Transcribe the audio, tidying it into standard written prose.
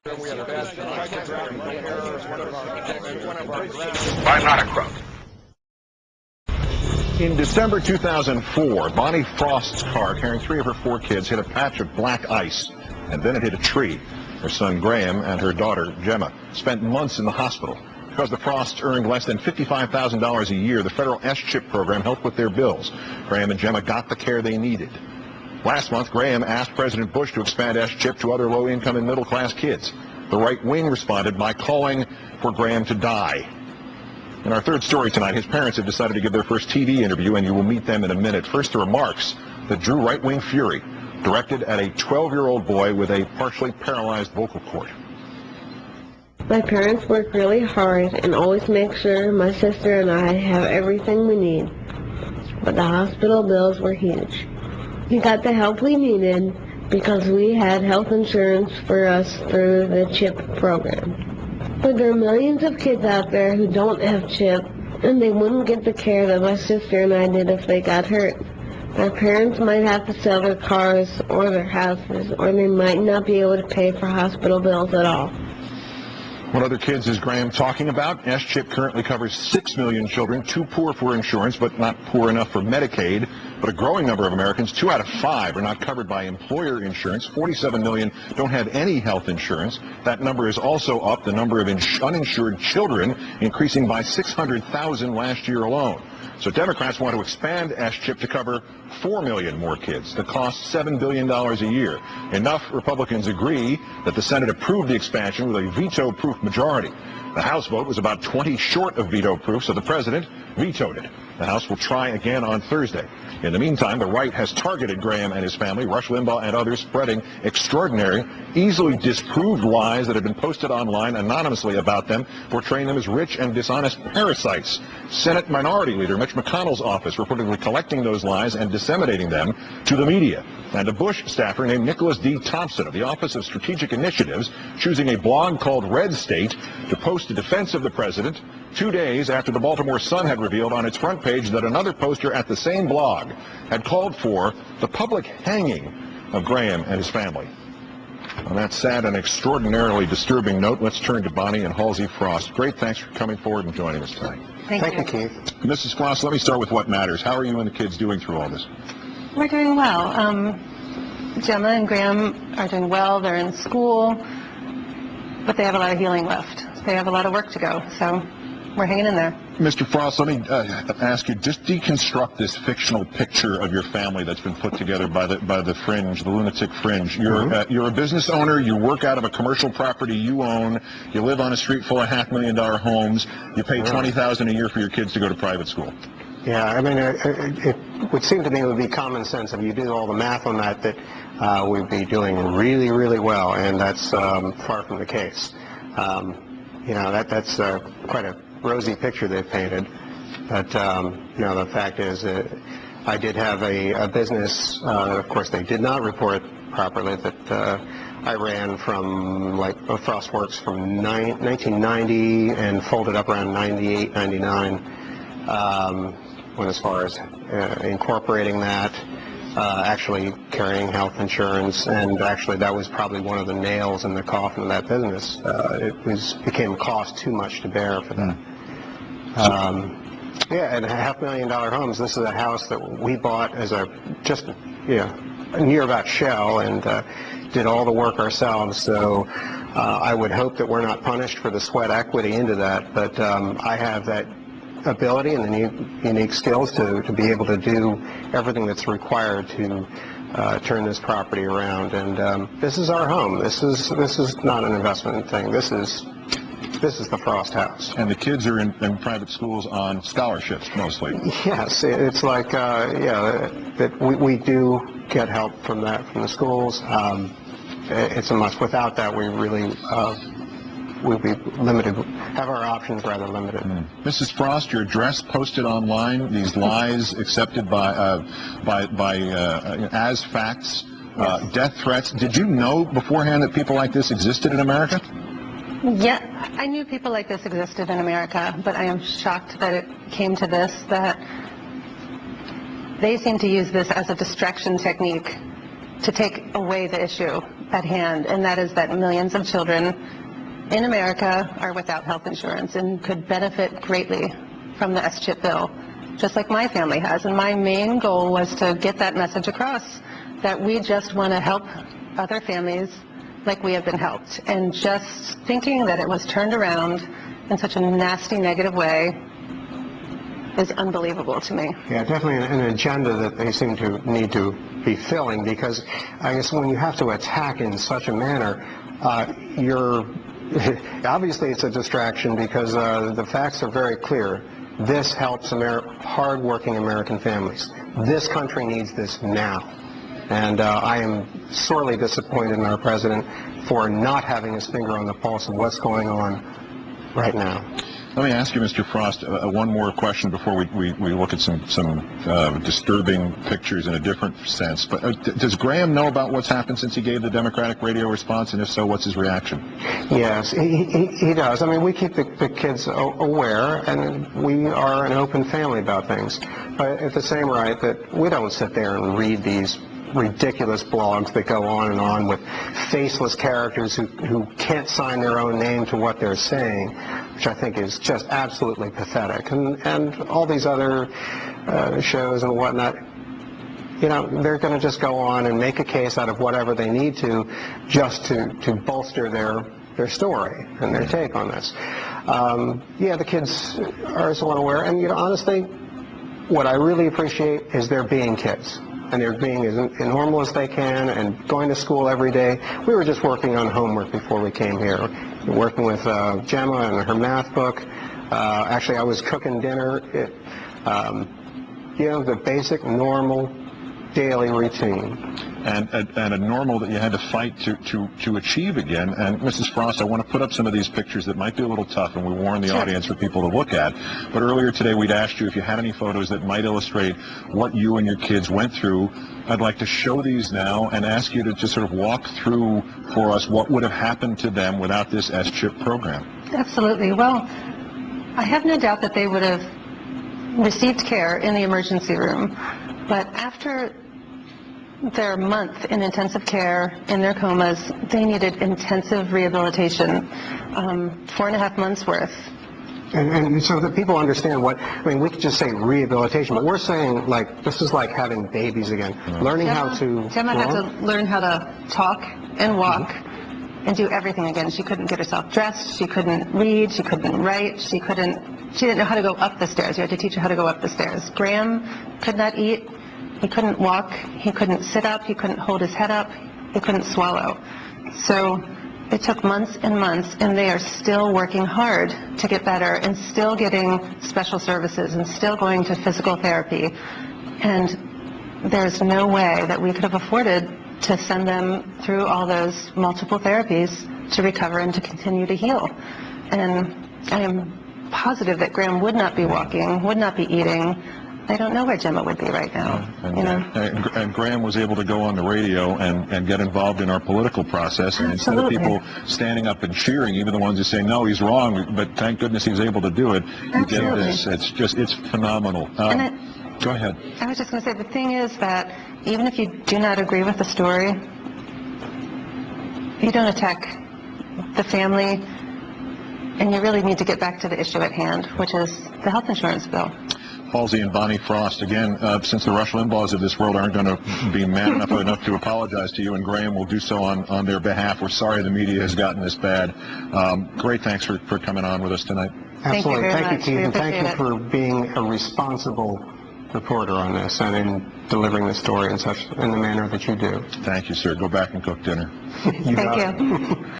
I'm not a crook. In December 2004, Bonnie Frost's car carrying 3 of her 4 kids hit a patch of black ice, and then it hit a tree. Her son Graeme and her daughter Gemma spent months in the hospital. Because the Frosts earned less than $55,000 a year, the federal S-chip program helped with their bills. Graeme and Gemma got the care they needed. Last month, Graeme asked President Bush to expand S-chip to other low-income and middle-class kids. The right wing responded by calling for Graeme to die. In our third story tonight, his parents have decided to give their first TV interview, and you will meet them in a minute. First, the remarks that drew right-wing fury, directed at a 12-year-old boy with a partially paralyzed vocal cord. My parents work really hard and always make sure my sister and I have everything we need. But the hospital bills were huge. We got the help we needed because we had health insurance for us through the CHIP program. But there are millions of kids out there who don't have CHIP, and they wouldn't get the care that my sister and I did if they got hurt. Our parents might have to sell their cars or their houses, or they might not be able to pay for hospital bills at all. What other kids is Graeme talking about? S-chip currently covers 6 million children, too poor for insurance, but not poor enough for Medicaid. But a growing number of Americans, 2 out of 5, are not covered by employer insurance. 47 million don't have any health insurance. That number is also up, the number of uninsured children increasing by 600,000 last year alone. So Democrats want to expand S-chip to cover 4 million more kids. That costs $7 billion a year. Enough Republicans agree that the Senate approved the expansion with a veto-proof majority. The House vote was about 20 short of veto-proof, so the president vetoed it. The House will try again on Thursday. In the meantime, the right has targeted Graeme and his family, Rush Limbaugh and others, spreading extraordinary, easily disproved lies that have been posted online anonymously about them, portraying them as rich and dishonest parasites. Senate Minority Leader Mitch McConnell's office reportedly collecting those lies and disseminating them to the media. And a Bush staffer named Nicholas D. Thompson of the Office of Strategic Initiatives choosing a blog called Red State to post a defense of the president 2 days after the Baltimore Sun had revealed on its front page that another poster at the same blog had called for the public hanging of Graeme and his family. On that sad and extraordinarily disturbing note, let's turn to Bonnie and Halsey Frost. Great, thanks for coming forward and joining us tonight. Thank you, Keith. Mrs. Frost, let me start with what matters. How are you and the kids doing through all this? We're doing well. Gemma and Graeme are doing well. They're in school, but they have a lot of healing left. They have a lot of work to go, so we're hanging in there. Mr. Frost, let me ask you, just deconstruct this fictional picture of your family that's been put together by the fringe, the lunatic fringe. You're a business owner. You work out of a commercial property you own. You live on a street full of $500,000 homes. You pay $20,000 a year for your kids to go to private school. Yeah, I mean, it would seem to me it would be common sense if you do all the math on that we'd be doing really, really well, and that's far from the case. You know, that's quite a rosy picture they've painted, but you know, the fact is I did have a business, of course they did not report properly, that I ran from Frost Works from 1990 and folded up around 98, 99. Went as far as incorporating that, actually carrying health insurance, and actually that was probably one of the nails in the coffin of that business. It became cost too much to bear for that. Yeah, and $500,000 homes. This is a house that we bought as a near about shell, and did all the work ourselves. So I would hope that we're not punished for the sweat equity into that, but I have that ability and the unique skills to be able to do everything that's required to turn this property around. And this is our home. This is not an investment thing. This is the Frost house. And the kids are in private schools on scholarships mostly. Yes, it's like that we do get help from the schools. It's a must. Without that, we really we'll be limited, have our options rather limited. Mrs. Frost, your address posted online, these lies accepted as facts, death threats. Did you know beforehand that people like this existed in America? Yeah, I knew people like this existed in America, but I am shocked that it came to this, that they seem to use this as a distraction technique to take away the issue. at hand, and that is that millions of children in America are without health insurance and could benefit greatly from the S-chip bill, just like my family has. And my main goal was to get that message across, that we just want to help other families like we have been helped. And just thinking that it was turned around in such a nasty, negative way is unbelievable to me. Yeah, definitely an agenda that they seem to need to be filling, because I guess when you have to attack in such a manner, you're obviously it's a distraction, because the facts are very clear. This helps hard-working American families. This country needs this now. And I am sorely disappointed in our president for not having his finger on the pulse of what's going on right now. Let me ask you, Mr. Frost, one more question before we look at some disturbing pictures in a different sense. But does Graeme know about what's happened since he gave the Democratic radio response, and if so, what's his reaction? Yes, he does. I mean, we keep the kids aware, and we are an open family about things. But at the same right, that we don't sit there and read these ridiculous blogs that go on and on with faceless characters who can't sign their own name to what they're saying, which I think is just absolutely pathetic. And all these other shows and whatnot, you know, they're going to just go on and make a case out of whatever they need to, just to bolster their story and their take on this. Yeah, the kids are somewhat aware, and, you know, honestly, what I really appreciate is they're being kids. And they're being as normal as they can and going to school every day. We were just working on homework before we came here, working with Gemma and her math book. Actually, I was cooking dinner. You know, the basic, normal, daily routine. And a normal that you had to fight to achieve again. And Mrs. Frost, I want to put up some of these pictures that might be a little tough, and we warn the audience for people to look at. But earlier today, we'd asked you if you had any photos that might illustrate what you and your kids went through. I'd like to show these now and ask you to just sort of walk through for us what would have happened to them without this S-chip program. Absolutely. Well, I have no doubt that they would have received care in the emergency room, but after their month in intensive care in their comas, they needed intensive rehabilitation, 4.5 months worth. And so that people understand I mean, we could just say rehabilitation, but we're saying, like, this is like having babies again, learning how to... Gemma had to learn how to talk and walk and do everything again. She couldn't get herself dressed, she couldn't read, she couldn't write, she didn't know how to go up the stairs. You had to teach her how to go up the stairs. Graeme could not eat. He couldn't walk, he couldn't sit up, he couldn't hold his head up, he couldn't swallow. So it took months and months, and they are still working hard to get better and still getting special services and still going to physical therapy. And there's no way that we could have afforded to send them through all those multiple therapies to recover and to continue to heal. And I am positive that Graeme would not be walking, would not be eating. I don't know where Gemma would be right now. And Graeme was able to go on the radio and get involved in our political process. And instead of people standing up and cheering, even the ones who say, no, he's wrong, but thank goodness he was able to do it, you get this. It's phenomenal. Go ahead. I was just going to say, the thing is that even if you do not agree with the story, you don't attack the family, and you really need to get back to the issue at hand, which is the health insurance bill. Halsey and Bonnie Frost, again, since the Rush Limbaughs of this world aren't going to be man enough to apologize to you, and Graeme will do so on their behalf. We're sorry the media has gotten this bad. Great, thanks for coming on with us tonight. Absolutely. Thank you, Keith, and thank you for being a responsible reporter on this and in delivering the story in the manner that you do. Thank you, sir. Go back and cook dinner. Thank you.